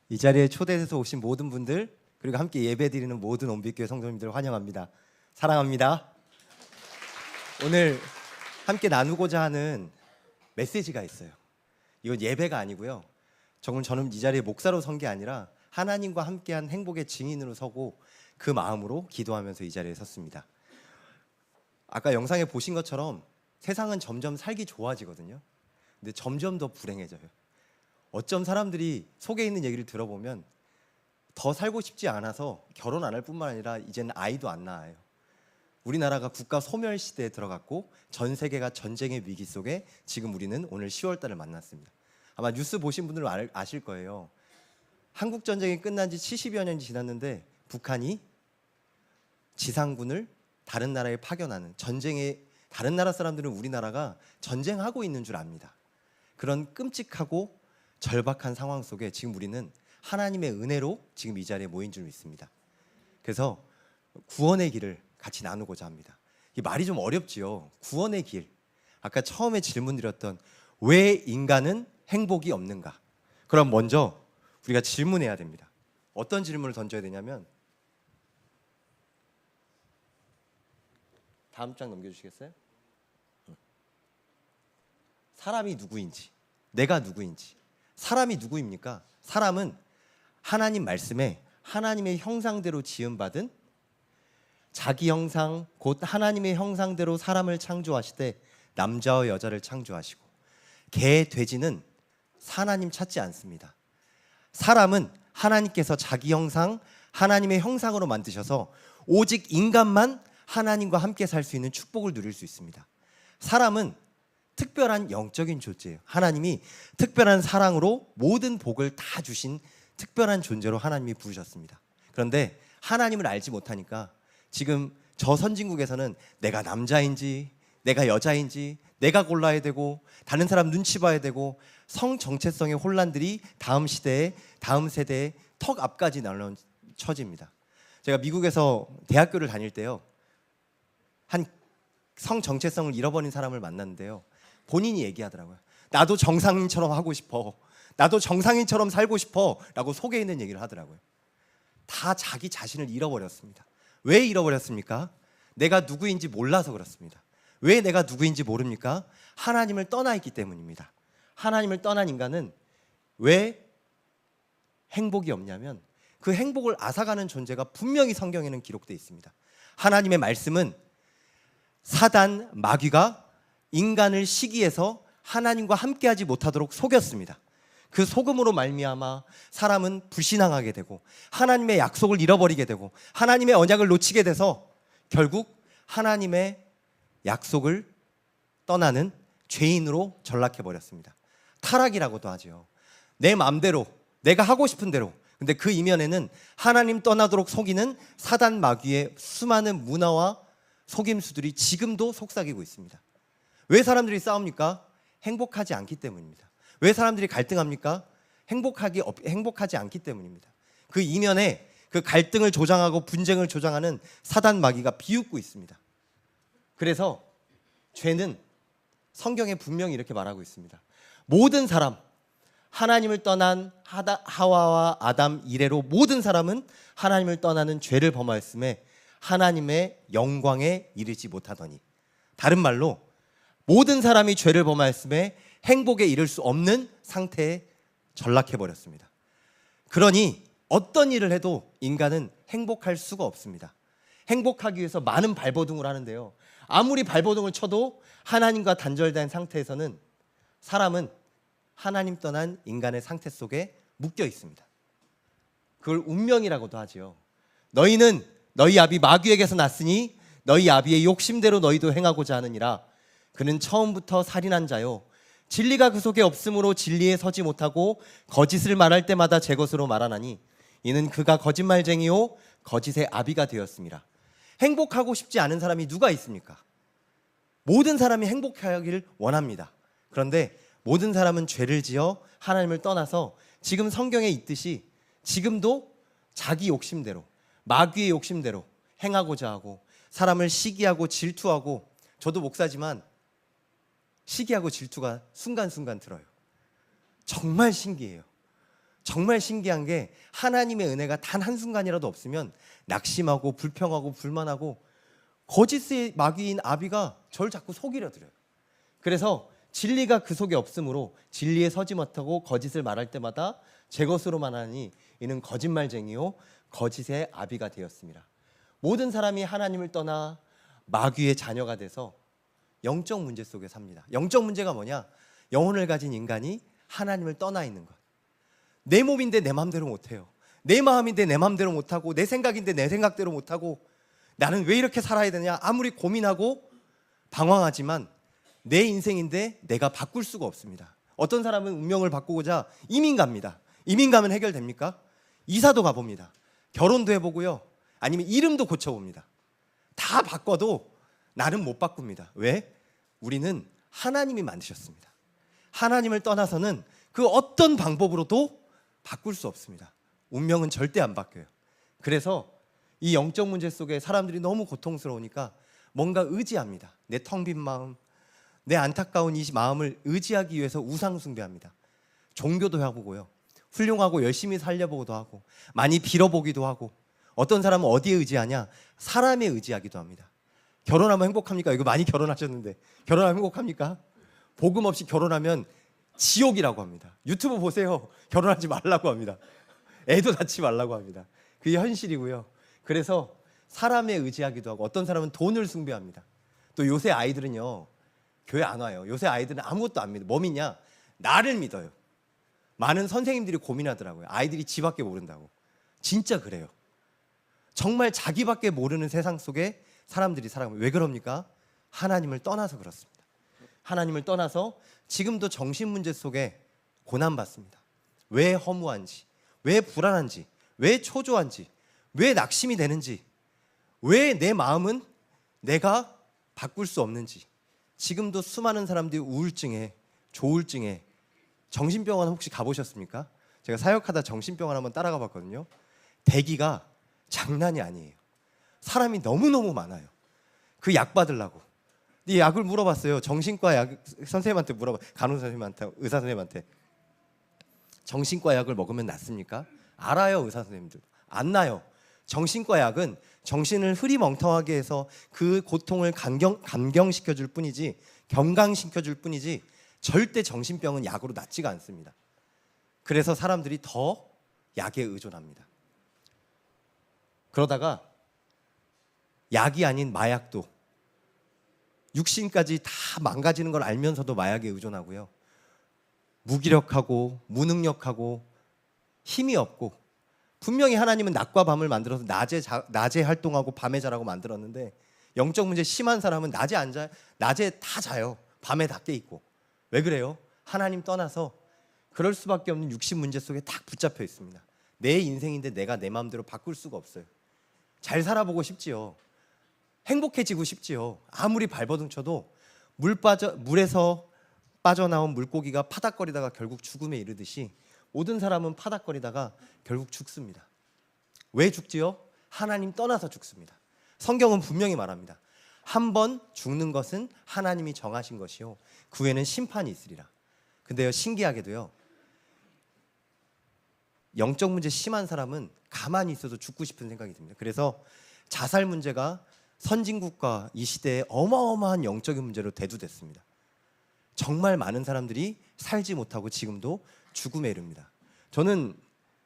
이 자리에 초대해서 오신 모든 분들, 그리고 함께 예배드리는 모든 온빛교회 성도님들 환영합니다. 사랑합니다. 오늘 함께 나누고자 하는 메시지가 있어요. 이건 예배가 아니고요. 저는 이 자리에 목사로 선 게 아니라 하나님과 함께한 행복의 증인으로 서고 그 마음으로 기도하면서 이 자리에 섰습니다. 아까 영상에 보신 것처럼 세상은 점점 살기 좋아지거든요. 근데 점점 더 불행해져요. 어쩜 사람들이 속에 있는 얘기를 들어보면 더 살고 싶지 않아서 결혼 안 할 뿐만 아니라 이제는 아이도 안 낳아요. 우리나라가 국가 소멸 시대에 들어갔고 전 세계가 전쟁의 위기 속에 지금 우리는 오늘 10월 달을 만났습니다. 아마 뉴스 보신 분들은 아실 거예요. 한국 전쟁이 끝난 지 70여 년이 지났는데 북한이 지상군을 다른 나라에 파견하는, 전쟁에 다른 나라 사람들은 우리나라가 전쟁하고 있는 줄 압니다. 그런 끔찍하고 절박한 상황 속에 지금 우리는 하나님의 은혜로 지금 이 자리에 모인 줄 믿습니다. 그래서 구원의 길을 같이 나누고자 합니다. 이 말이 좀 어렵지요. 구원의 길. 아까 처음에 질문 드렸던 왜 인간은 행복이 없는가? 그럼 먼저 우리가 질문해야 됩니다. 어떤 질문을 던져야 되냐면, 다음 장 넘겨주시겠어요? 사람이 누구인지, 내가 누구인지. 사람이 누구입니까? 사람은 하나님 말씀에 하나님의 형상대로 지음받은, 자기 형상 곧 하나님의 형상대로 사람을 창조하시되 남자와 여자를 창조하시고, 개, 돼지는 하나님 찾지 않습니다. 사람은 하나님께서 자기 형상, 하나님의 형상으로 만드셔서 오직 인간만 하나님과 함께 살 수 있는 축복을 누릴 수 있습니다. 사람은 특별한 영적인 존재예요. 하나님이 특별한 사랑으로 모든 복을 다 주신 특별한 존재로 하나님이 부르셨습니다. 그런데 하나님을 알지 못하니까 지금 저 선진국에서는 내가 남자인지 내가 여자인지 내가 골라야 되고 다른 사람 눈치 봐야 되고 성 정체성의 혼란들이 다음 시대에, 다음 세대에 턱 앞까지 날라온 처지입니다. 제가 미국에서 대학교를 다닐 때요, 한 성 정체성을 잃어버린 사람을 만났는데요, 본인이 얘기하더라고요. 나도 정상인처럼 하고 싶어, 나도 정상인처럼 살고 싶어 라고 속에 있는 얘기를 하더라고요. 다 자기 자신을 잃어버렸습니다. 왜 잃어버렸습니까? 내가 누구인지 몰라서 그렇습니다. 왜 내가 누구인지 모릅니까? 하나님을 떠나 있기 때문입니다. 하나님을 떠난 인간은 왜 행복이 없냐면 그 행복을 앗아가는 존재가 분명히 성경에는 기록되어 있습니다. 하나님의 말씀은 사단, 마귀가 인간을 시기해서 하나님과 함께하지 못하도록 속였습니다. 그 속음으로 말미암아 사람은 불신앙하게 되고 하나님의 약속을 잃어버리게 되고 하나님의 언약을 놓치게 돼서 결국 하나님의 약속을 떠나는 죄인으로 전락해버렸습니다. 타락이라고도 하죠. 내 마음대로, 내가 하고 싶은 대로. 근데 그 이면에는 하나님 떠나도록 속이는 사단, 마귀의 수많은 문화와 속임수들이 지금도 속삭이고 있습니다. 왜 사람들이 싸웁니까? 행복하지 않기 때문입니다. 왜 사람들이 갈등합니까? 행복하지 않기 때문입니다. 그 이면에 그 갈등을 조장하고 분쟁을 조장하는 사단, 마귀가 비웃고 있습니다. 그래서 죄는 성경에 분명히 이렇게 말하고 있습니다. 모든 사람, 하나님을 떠난 하와와 아담 이래로 모든 사람은 하나님을 떠나는 죄를 범하였음에 하나님의 영광에 이르지 못하더니, 다른 말로 모든 사람이 죄를 범하였음에 행복에 이를 수 없는 상태에 전락해버렸습니다. 그러니 어떤 일을 해도 인간은 행복할 수가 없습니다. 행복하기 위해서 많은 발버둥을 하는데요, 아무리 발버둥을 쳐도 하나님과 단절된 상태에서는 사람은 하나님 떠난 인간의 상태 속에 묶여 있습니다. 그걸 운명이라고도 하지요. 너희는 너희 아비 마귀에게서 났으니 너희 아비의 욕심대로 너희도 행하고자 하느니라. 그는 처음부터 살인한 자요, 진리가 그 속에 없으므로 진리에 서지 못하고 거짓을 말할 때마다 제 것으로 말하나니 이는 그가 거짓말쟁이요 거짓의 아비가 되었습니다. 행복하고 싶지 않은 사람이 누가 있습니까? 모든 사람이 행복하기를 원합니다. 그런데 모든 사람은 죄를 지어 하나님을 떠나서 지금 성경에 있듯이 지금도 자기 욕심대로, 마귀의 욕심대로 행하고자 하고 사람을 시기하고 질투하고, 저도 목사지만 시기하고 질투가 순간순간 들어요. 정말 신기해요. 정말 신기한 게 하나님의 은혜가 단 한순간이라도 없으면 낙심하고 불평하고 불만하고 거짓의 마귀인 아비가 저를 자꾸 속이려 들어요. 그래서 진리가 그 속에 없으므로 진리에 서지 못하고 거짓을 말할 때마다 제 것으로만 하니 이는 거짓말쟁이요 거짓의 아비가 되었습니다. 모든 사람이 하나님을 떠나 마귀의 자녀가 돼서 영적 문제 속에 삽니다. 영적 문제가 뭐냐? 영혼을 가진 인간이 하나님을 떠나 있는 것. 내 몸인데 내 마음대로 못해요. 내 마음인데 내 마음대로 못하고 내 생각인데 내 생각대로 못하고 나는 왜 이렇게 살아야 되냐? 아무리 고민하고 방황하지만 내 인생인데 내가 바꿀 수가 없습니다. 어떤 사람은 운명을 바꾸고자 이민 갑니다. 이민 가면 해결됩니까? 이사도 가봅니다. 결혼도 해보고요. 아니면 이름도 고쳐봅니다. 다 바꿔도 나는 못 바꿉니다. 왜? 우리는 하나님이 만드셨습니다. 하나님을 떠나서는 그 어떤 방법으로도 바꿀 수 없습니다. 운명은 절대 안 바뀌어요. 그래서 이 영적 문제 속에 사람들이 너무 고통스러우니까 뭔가 의지합니다. 내 텅 빈 마음, 내 안타까운 이 마음을 의지하기 위해서 우상 숭배합니다. 종교도 해보고요. 훌륭하고 열심히 살려보기도 하고 많이 빌어보기도 하고 어떤 사람은 어디에 의지하냐? 사람에 의지하기도 합니다. 결혼하면 행복합니까? 이거 많이 결혼하셨는데 결혼하면 행복합니까? 복음 없이 결혼하면 지옥이라고 합니다. 유튜브 보세요. 결혼하지 말라고 합니다. 애도 낳지 말라고 합니다. 그게 현실이고요. 그래서 사람에 의지하기도 하고 어떤 사람은 돈을 숭배합니다. 또 요새 아이들은요. 교회 안 와요. 요새 아이들은 아무것도 안 믿어. 뭐 믿냐? 나를 믿어요. 많은 선생님들이 고민하더라고요. 아이들이 지밖에 모른다고. 진짜 그래요. 정말 자기밖에 모르는 세상 속에 사람들이 살아갑니다. 왜 그럽니까? 하나님을 떠나서 그렇습니다. 하나님을 떠나서 지금도 정신문제 속에 고난받습니다. 왜 허무한지, 왜 불안한지, 왜 초조한지, 왜 낙심이 되는지, 왜 내 마음은 내가 바꿀 수 없는지. 지금도 수많은 사람들이 우울증에, 조울증에, 정신병원 혹시 가보셨습니까? 제가 사역하다 정신병원 한번 따라가 봤거든요. 대기가 장난이 아니에요. 사람이 너무너무 많아요. 그 약 받으려고. 이 약을 물어봤어요. 정신과 약 선생님한테 간호사 선생님한테, 의사 선생님한테. 정신과 약을 먹으면 낫습니까? 알아요, 의사 선생님들. 안 나요. 정신과 약은 정신을 흐리멍텅하게 해서 그 고통을 감경시켜 줄 뿐이지, 경강시켜 줄 뿐이지 절대 정신병은 약으로 낫지가 않습니다. 그래서 사람들이 더 약에 의존합니다. 그러다가 약이 아닌 마약도 육신까지 다 망가지는 걸 알면서도 마약에 의존하고요. 무기력하고 무능력하고 힘이 없고 분명히 하나님은 낮과 밤을 만들어서 낮에 활동하고 밤에 자라고 만들었는데 영적 문제 심한 사람은 낮에 다 자요. 밤에 다 깨 있고. 왜 그래요? 하나님 떠나서 그럴 수밖에 없는 육신 문제 속에 딱 붙잡혀 있습니다. 내 인생인데 내가 내 마음대로 바꿀 수가 없어요. 잘 살아보고 싶지요. 행복해지고 싶지요. 아무리 발버둥 쳐도 물에서 빠져나온 물고기가 파닥거리다가 결국 죽음에 이르듯이 모든 사람은 파닥거리다가 결국 죽습니다. 왜 죽지요? 하나님 떠나서 죽습니다. 성경은 분명히 말합니다. 한 번 죽는 것은 하나님이 정하신 것이요 그 후에는 심판이 있으리라. 근데요, 신기하게도요, 영적 문제 심한 사람은 가만히 있어도 죽고 싶은 생각이 듭니다. 그래서 자살 문제가 선진국가 이 시대에 어마어마한 영적인 문제로 대두됐습니다. 정말 많은 사람들이 살지 못하고 지금도 죽음에 이릅니다. 저는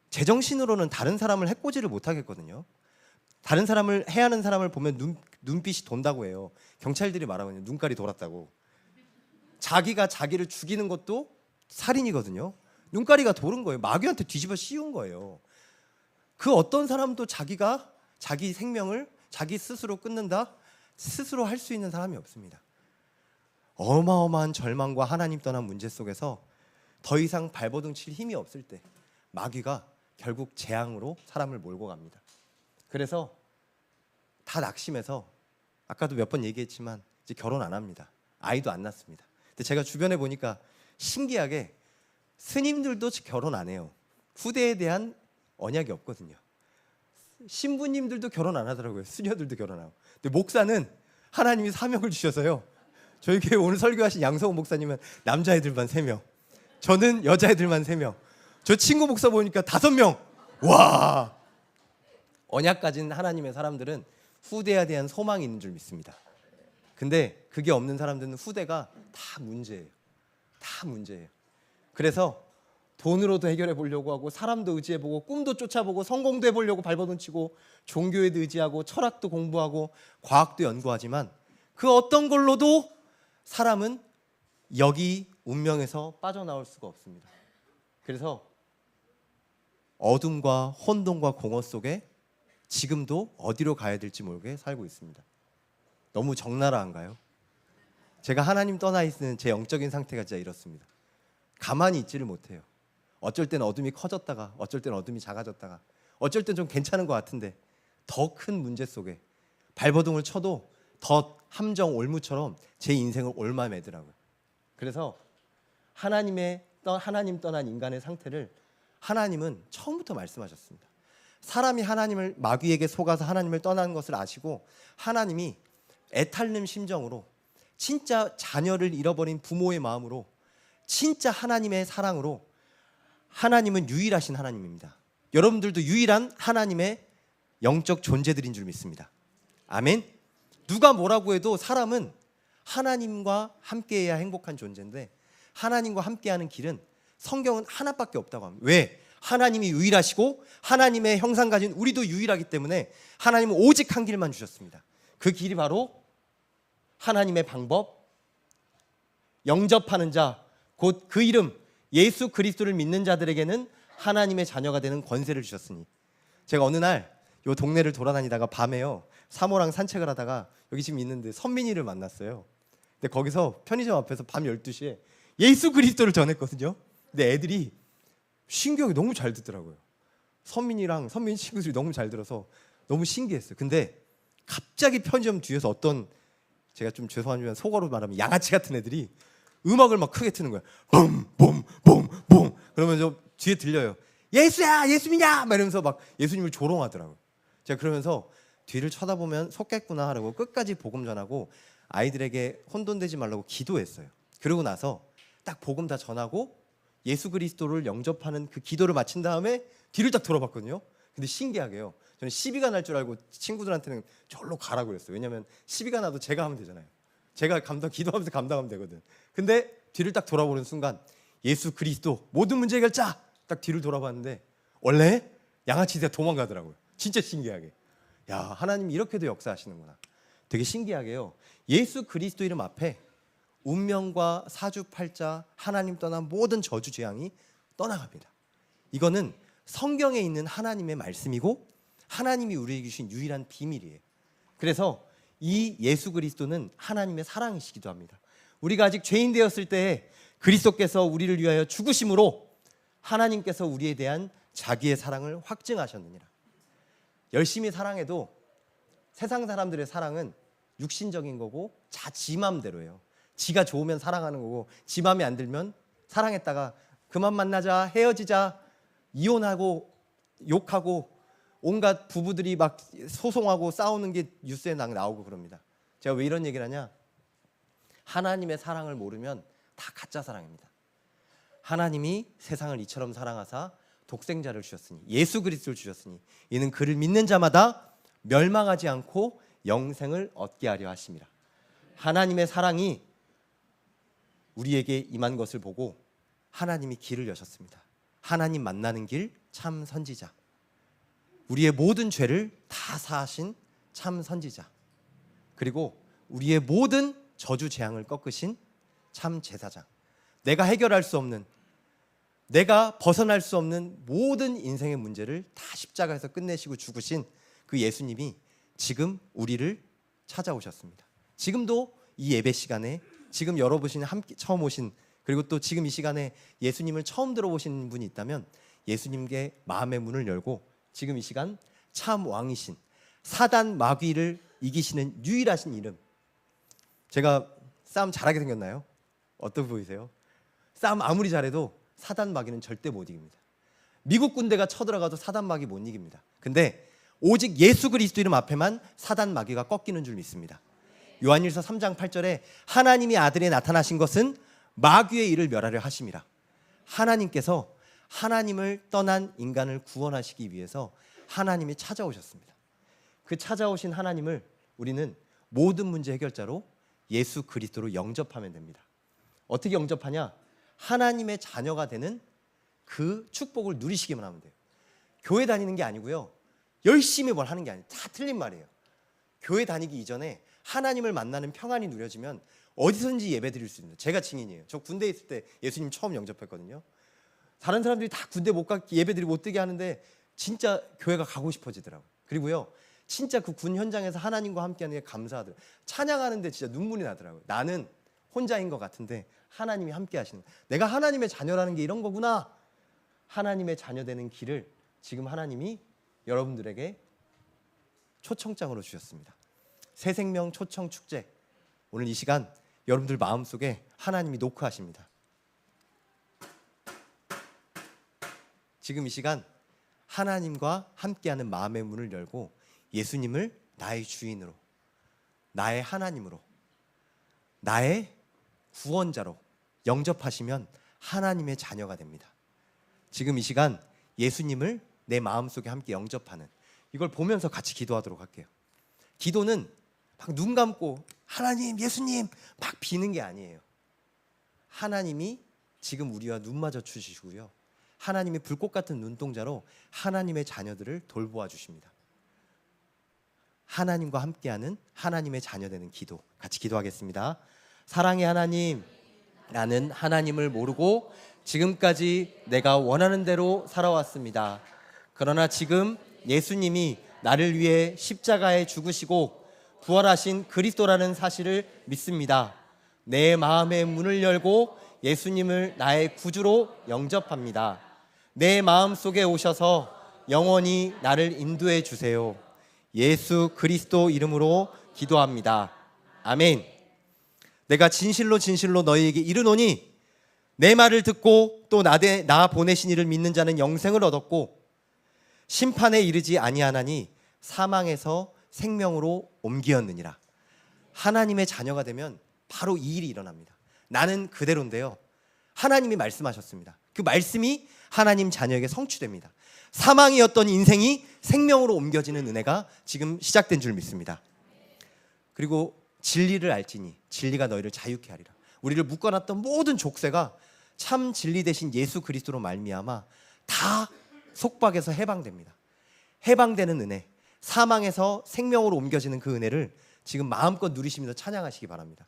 제정신으로는 다른 사람을 해코지를 못하겠거든요. 다른 사람을 해하는 사람을 보면 눈빛이 돈다고 해요. 경찰들이 말하거든요. 눈깔이 돌았다고. 자기가 자기를 죽이는 것도 살인이거든요. 눈가리가 도는 거예요. 마귀한테 뒤집어 씌운 거예요. 그 어떤 사람도 자기가 자기 생명을 자기 스스로 끊는다? 스스로 할 수 있는 사람이 없습니다. 어마어마한 절망과 하나님 떠난 문제 속에서 더 이상 발버둥 칠 힘이 없을 때 마귀가 결국 재앙으로 사람을 몰고 갑니다. 그래서 다 낙심해서 아까도 몇 번 얘기했지만 이제 결혼 안 합니다. 아이도 안 낳습니다. 근데 제가 주변에 보니까 신기하게 스님들도 결혼 안 해요. 후대에 대한 언약이 없거든요. 신부님들도 결혼 안 하더라고요. 수녀들도 결혼하고. 근데 목사는 하나님이 사명을 주셔서요. 저희 교회 오늘 설교하신 양성호 목사님은 남자애들만 3명, 저는 여자애들만 3명. 저 친구 목사 보니까 5명. 와. 언약 가진 하나님의 사람들은 후대에 대한 소망이 있는 줄 믿습니다. 근데 그게 없는 사람들은 후대가 다 문제예요. 다 문제예요. 그래서 돈으로도 해결해 보려고 하고, 사람도 의지해 보고, 꿈도 쫓아보고, 성공도 해보려고 발버둥 치고, 종교에도 의지하고, 철학도 공부하고, 과학도 연구하지만 그 어떤 걸로도 사람은 여기 운명에서 빠져나올 수가 없습니다. 그래서 어둠과 혼돈과 공허 속에 지금도 어디로 가야 될지 모르게 살고 있습니다. 너무 적나라한가요? 제가 하나님 떠나 있는 제 영적인 상태가 진짜 이렇습니다. 가만히 있지를 못해요. 어쩔 땐 어둠이 커졌다가, 어쩔 땐 어둠이 작아졌다가, 어쩔 땐 좀 괜찮은 것 같은데 더 큰 문제 속에 발버둥을 쳐도 더 함정 올무처럼 제 인생을 옮아매더라고요. 그래서 하나님 떠난 인간의 상태를 하나님은 처음부터 말씀하셨습니다. 사람이 하나님을, 마귀에게 속아서 하나님을 떠난 것을 아시고, 하나님이 애탈름 심정으로, 진짜 자녀를 잃어버린 부모의 마음으로, 진짜 하나님의 사랑으로, 하나님은 유일하신 하나님입니다. 여러분들도 유일한 하나님의 영적 존재들인 줄 믿습니다. 아멘. 누가 뭐라고 해도 사람은 하나님과 함께해야 행복한 존재인데, 하나님과 함께하는 길은 성경은 하나밖에 없다고 합니다. 왜? 하나님이 유일하시고 하나님의 형상 가진 우리도 유일하기 때문에 하나님은 오직 한 길만 주셨습니다. 그 길이 바로 하나님의 방법, 영접하는 자, 곧 그 이름 예수 그리스도를 믿는 자들에게는 하나님의 자녀가 되는 권세를 주셨으니. 제가 어느 날 요 동네를 돌아다니다가 밤에요, 사모랑 산책을 하다가 여기 지금 있는데 선민이를 만났어요. 근데 거기서 편의점 앞에서 밤 12시에 예수 그리스도를 전했거든요. 근데 애들이 신기하게 너무 잘 듣더라고요. 선민 친구들이 너무 잘 들어서 너무 신기했어요. 근데 갑자기 편의점 뒤에서 어떤, 제가 좀 죄송하지만 속어로 말하면 양아치 같은 애들이 음악을 막 크게 트는 거야. 봄봄봄봄 그러면서 뒤에 들려요. 예수야, 예수 믿냐? 막 이러면서 막 예수님을 조롱하더라고요. 제가 그러면서 뒤를 쳐다보면 속겠구나 하라고 끝까지 복음 전하고 아이들에게 혼돈되지 말라고 기도했어요. 그러고 나서 딱 복음 다 전하고 예수 그리스도를 영접하는 그 기도를 마친 다음에 뒤를 딱 돌아봤거든요. 근데 신기하게요, 저는 시비가 날 줄 알고 친구들한테는 절로 가라고 그랬어요. 왜냐면 시비가 나도 제가 하면 되잖아요. 제가 기도하면서 감당하면 되거든. 근데 뒤를 딱 돌아보는 순간 예수 그리스도 모든 문제 해결자, 딱 뒤를 돌아봤는데 원래 양아치가 도망가더라고요. 진짜 신기하게. 야, 하나님이 이렇게도 역사하시는구나. 되게 신기하게요, 예수 그리스도 이름 앞에 운명과 사주팔자, 하나님 떠난 모든 저주 재앙이 떠나갑니다. 이거는 성경에 있는 하나님의 말씀이고 하나님이 우리에게 주신 유일한 비밀이에요. 그래서 이 예수 그리스도는 하나님의 사랑이시기도 합니다. 우리가 아직 죄인 되었을 때 그리스도께서 우리를 위하여 죽으심으로 하나님께서 우리에 대한 자기의 사랑을 확증하셨느니라. 열심히 사랑해도 세상 사람들의 사랑은 육신적인 거고 지 맘대로예요. 지가 좋으면 사랑하는 거고 지 맘에 안 들면 사랑했다가 그만 만나자, 헤어지자, 이혼하고 욕하고 온갖 부부들이 막 소송하고 싸우는 게 뉴스에 나오고 그럽니다. 제가 왜 이런 얘기를 하냐? 하나님의 사랑을 모르면 다 가짜 사랑입니다. 하나님이 세상을 이처럼 사랑하사 독생자를 주셨으니, 예수 그리스도를 주셨으니 이는 그를 믿는 자마다 멸망하지 않고 영생을 얻게 하려 하심이라. 하나님의 사랑이 우리에게 임한 것을 보고 하나님이 길을 여셨습니다. 하나님 만나는 길 참 선지자, 우리의 모든 죄를 다 사하신 참 선지자, 그리고 우리의 모든 저주 재앙을 꺾으신 참 제사장, 내가 해결할 수 없는, 내가 벗어날 수 없는 모든 인생의 문제를 다 십자가에서 끝내시고 죽으신 그 예수님이 지금 우리를 찾아오셨습니다. 지금도 이 예배 시간에 지금 여러분이 함께 처음 오신, 그리고 또 지금 이 시간에 예수님을 처음 들어보신 분이 있다면 예수님께 마음의 문을 열고 지금 이 시간 참 왕이신, 사단 마귀를 이기시는 유일하신 이름. 제가 싸움 잘하게 생겼나요? 어떻게 보이세요? 싸움 아무리 잘해도 사단 마귀는 절대 못 이깁니다. 미국 군대가 쳐들어가도 사단 마귀 못 이깁니다. 근데 오직 예수 그리스도 이름 앞에만 사단 마귀가 꺾이는 줄 믿습니다. 요한일서 3장 8절에 하나님이 아들에 나타나신 것은 마귀의 일을 멸하려 하심이라. 하나님께서 하나님을 떠난 인간을 구원하시기 위해서 하나님이 찾아오셨습니다. 그 찾아오신 하나님을 우리는 모든 문제 해결자로 예수 그리스도로 영접하면 됩니다. 어떻게 영접하냐? 하나님의 자녀가 되는 그 축복을 누리시기만 하면 돼요. 교회 다니는 게 아니고요, 열심히 뭘 하는 게 아니에요. 다 틀린 말이에요. 교회 다니기 이전에 하나님을 만나는 평안이 누려지면 어디서든지 예배 드릴 수 있는, 제가 증인이에요. 저 군대에 있을 때 예수님 처음 영접했거든요. 다른 사람들이 다 군대 못 가, 예배 드리고 못 되게 하는데 진짜 교회가 가고 싶어지더라고요. 그리고요, 진짜 그 군 현장에서 하나님과 함께하는 게 감사하더라고요. 찬양하는데 진짜 눈물이 나더라고요. 나는 혼자인 것 같은데 하나님이 함께 하시는, 내가 하나님의 자녀라는 게 이런 거구나. 하나님의 자녀 되는 길을 지금 하나님이 여러분들에게 초청장으로 주셨습니다. 새 생명 초청 축제, 오늘 이 시간 여러분들 마음속에 하나님이 노크하십니다. 지금 이 시간 하나님과 함께하는 마음의 문을 열고 예수님을 나의 주인으로, 나의 하나님으로, 나의 구원자로 영접하시면 하나님의 자녀가 됩니다. 지금 이 시간 예수님을 내 마음속에 함께 영접하는, 이걸 보면서 같이 기도하도록 할게요. 기도는 막 눈 감고 하나님, 예수님 막 비는 게 아니에요. 하나님이 지금 우리와 눈 마주치시고요, 하나님이 불꽃 같은 눈동자로 하나님의 자녀들을 돌보아 주십니다. 하나님과 함께하는 하나님의 자녀 되는 기도, 같이 기도하겠습니다. 사랑의 하나님, 나는 하나님을 모르고 지금까지 내가 원하는 대로 살아왔습니다. 그러나 지금 예수님이 나를 위해 십자가에 죽으시고 부활하신 그리스도라는 사실을 믿습니다. 내 마음의 문을 열고 예수님을 나의 구주로 영접합니다. 내 마음 속에 오셔서 영원히 나를 인도해 주세요. 예수 그리스도 이름으로 기도합니다. 아멘. 내가 진실로 진실로 너희에게 이르노니 내 말을 듣고 또 나 보내신 이를 믿는 자는 영생을 얻었고 심판에 이르지 아니하나니 사망에서 생명으로 옮기었느니라. 하나님의 자녀가 되면 바로 이 일이 일어납니다. 나는 그대로인데요, 하나님이 말씀하셨습니다. 그 말씀이 하나님 자녀에게 성취됩니다. 사망이었던 인생이 생명으로 옮겨지는 은혜가 지금 시작된 줄 믿습니다. 그리고 진리를 알지니 진리가 너희를 자유케 하리라. 우리를 묶어놨던 모든 족쇄가 참 진리 대신 예수 그리스도로 말미암아 다 속박에서 해방됩니다. 해방되는 은혜, 사망에서 생명으로 옮겨지는 그 은혜를 지금 마음껏 누리시면서 찬양하시기 바랍니다.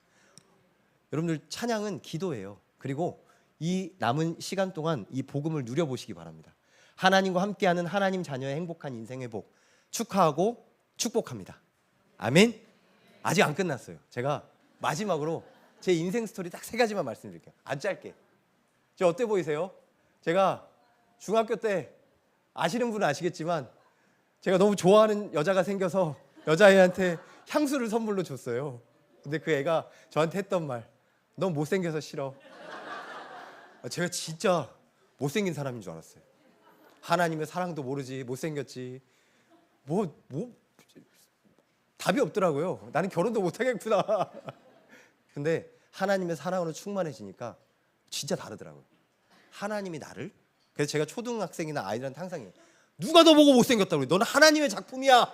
여러분들, 찬양은 기도예요. 그리고 이 남은 시간 동안 이 복음을 누려보시기 바랍니다. 하나님과 함께하는 하나님 자녀의 행복한 인생 회복 축하하고 축복합니다. 아멘. 아직 안 끝났어요. 제가 마지막으로 제 인생 스토리 딱 3가지만 말씀드릴게요. 아주 짧게. 저 어때 보이세요? 제가 중학교 때, 아시는 분은 아시겠지만 제가 너무 좋아하는 여자가 생겨서 여자애한테 향수를 선물로 줬어요. 근데 그 애가 저한테 했던 말, 넌 못생겨서 싫어. 제가 진짜 못생긴 사람인 줄 알았어요. 하나님의 사랑도 모르지, 못생겼지, 뭐 답이 없더라고요. 나는 결혼도 못하겠구나. 근데 하나님의 사랑으로 충만해지니까 진짜 다르더라고요. 하나님이 나를, 그래서 제가 초등학생이나 아이들한테 항상 해요. 누가 너 보고 못생겼다고 그래. 너는 하나님의 작품이야.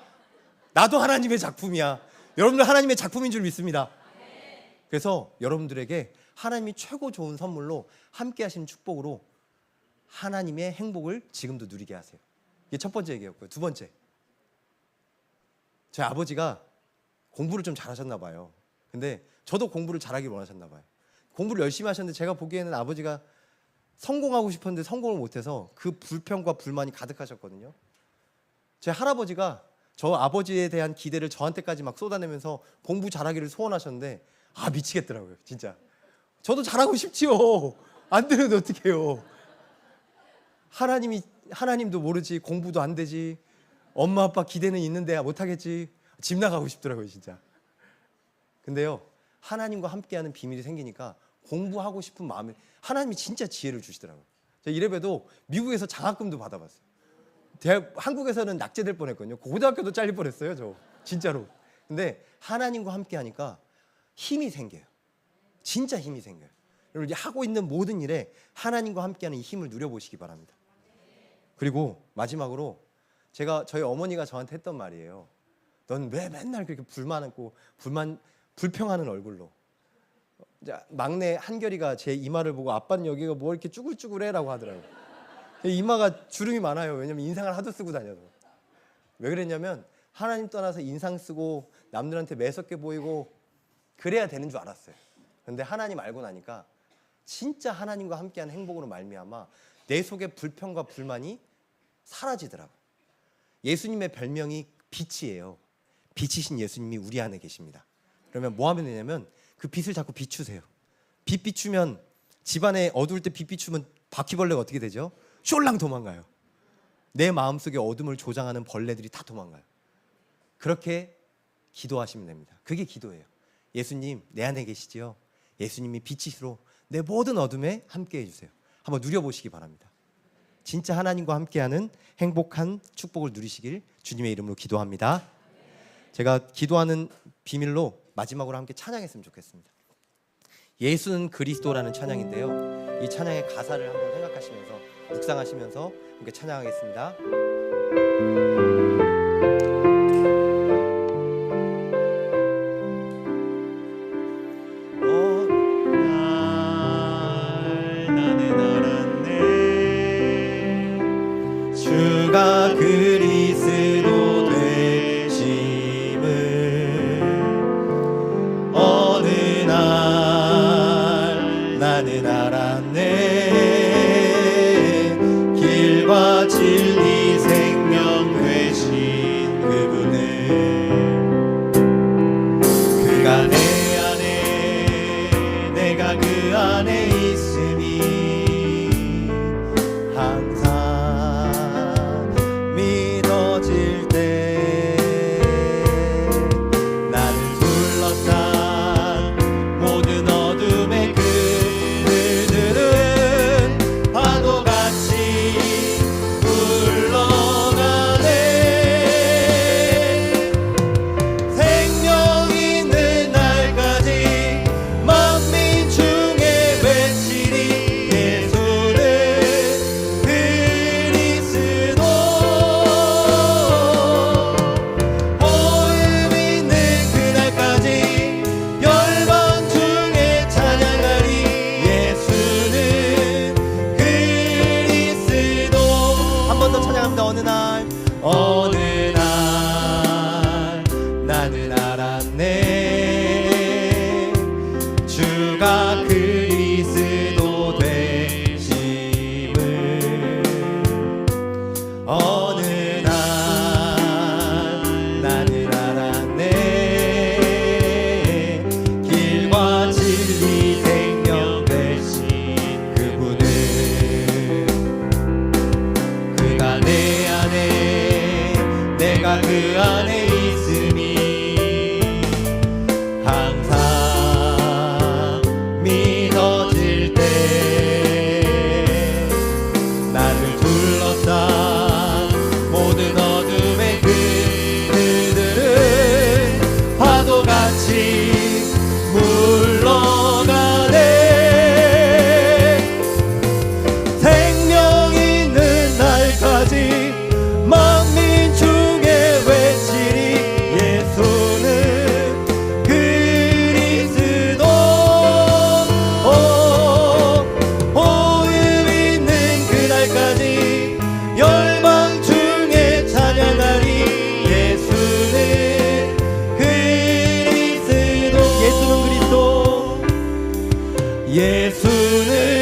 나도 하나님의 작품이야. 여러분들 하나님의 작품인 줄 믿습니다. 그래서 여러분들에게 하나님이 최고 좋은 선물로 함께 하시는 축복으로 하나님의 행복을 지금도 누리게 하세요. 이게 첫 번째 얘기였고요. 두 번째, 제 아버지가 공부를 좀 잘하셨나 봐요. 근데 저도 공부를 잘하길 원하셨나 봐요. 공부를 열심히 하셨는데 제가 보기에는 아버지가 성공하고 싶었는데 성공을 못해서 그 불평과 불만이 가득하셨거든요. 제 할아버지가 저 아버지에 대한 기대를 저한테까지 막 쏟아내면서 공부 잘하기를 소원하셨는데 미치겠더라고요. 진짜 저도 잘하고 싶지요. 안 되면 어떡해요. 하나님도 모르지, 공부도 안 되지, 엄마 아빠 기대는 있는데 못하겠지. 집 나가고 싶더라고요, 진짜. 근데요, 하나님과 함께하는 비밀이 생기니까 공부하고 싶은 마음이, 하나님이 진짜 지혜를 주시더라고요. 제가 이래봬도 미국에서 장학금도 받아봤어요. 한국에서는 낙제될 뻔했거든요. 고등학교도 잘릴 뻔했어요, 저 진짜로. 근데 하나님과 함께하니까 힘이 생겨요. 진짜 힘이 생겨요. 여러분, 하고 있는 모든 일에 하나님과 함께하는 이 힘을 누려보시기 바랍니다. 그리고 마지막으로 저희 어머니가 저한테 했던 말이에요. 넌 왜 맨날 그렇게 불평하는 얼굴로. 막내 한결이가 제 이마를 보고 아빠는 여기가 뭐 이렇게 쭈글쭈글해라고 하더라고요. 이마가 주름이 많아요. 왜냐면 인상을 하도 쓰고 다녀서. 왜 그랬냐면 하나님 떠나서 인상 쓰고 남들한테 매섭게 보이고 그래야 되는 줄 알았어요. 근데 하나님 알고 나니까 진짜 하나님과 함께하는 행복으로 말미암아 내 속의 불평과 불만이 사라지더라고요. 예수님의 별명이 빛이에요. 빛이신 예수님이 우리 안에 계십니다. 그러면 뭐 하면 되냐면 그 빛을 자꾸 비추세요. 빛 비추면 집안에 어두울 때 빛 비추면 바퀴벌레가 어떻게 되죠? 쫄랑 도망가요. 내 마음속에 어둠을 조장하는 벌레들이 다 도망가요. 그렇게 기도하시면 됩니다. 그게 기도예요. 예수님 내 안에 계시지요? 예수님이 빛이시로 내 모든 어둠에 함께 해주세요. 한번 누려보시기 바랍니다. 진짜 하나님과 함께하는 행복한 축복을 누리시길 주님의 이름으로 기도합니다. 제가 기도하는 비밀로 마지막으로 함께 찬양했으면 좋겠습니다. 예수는 그리스도라는 찬양인데요. 이 찬양의 가사를 한번 생각하시면서 묵상하시면서 함께 찬양하겠습니다. 주가 그리스도 되심을 어느 날 나는 알았네. 길과 진리 생명 되신 그분을 그가 내 안에 내가 그 안에 있음이 항상 믿어질 때 나를 둘러싼 모든 어둠의 그늘들은 파도같이 물러가네. 생명 있는 날까지 만민 중에 외치리. 예수는 그리스도. 호흡 있는 그날까지 열방 중에 찬양하리. 예수는 그리스도. 한 번 더 찬양합니다. 어느 날 나는 알았네. 주가 그리스도 되심을 어느 날 나는 알았네. 길과 진리 생명 되신 그분을 그가 내 안에 내가 그 안에 있음이 항상 믿어질 때 나를 둘러싼 모든 어둠의 그늘들은 파도같이 물러가네. 생명 있는 날까지 만민 중에 외치리. 예수는 그리스도. 호흡 있는 그날까지 열방 중에 찬양하리. 예수는 그리스도. 예수는 그리스도. 예수는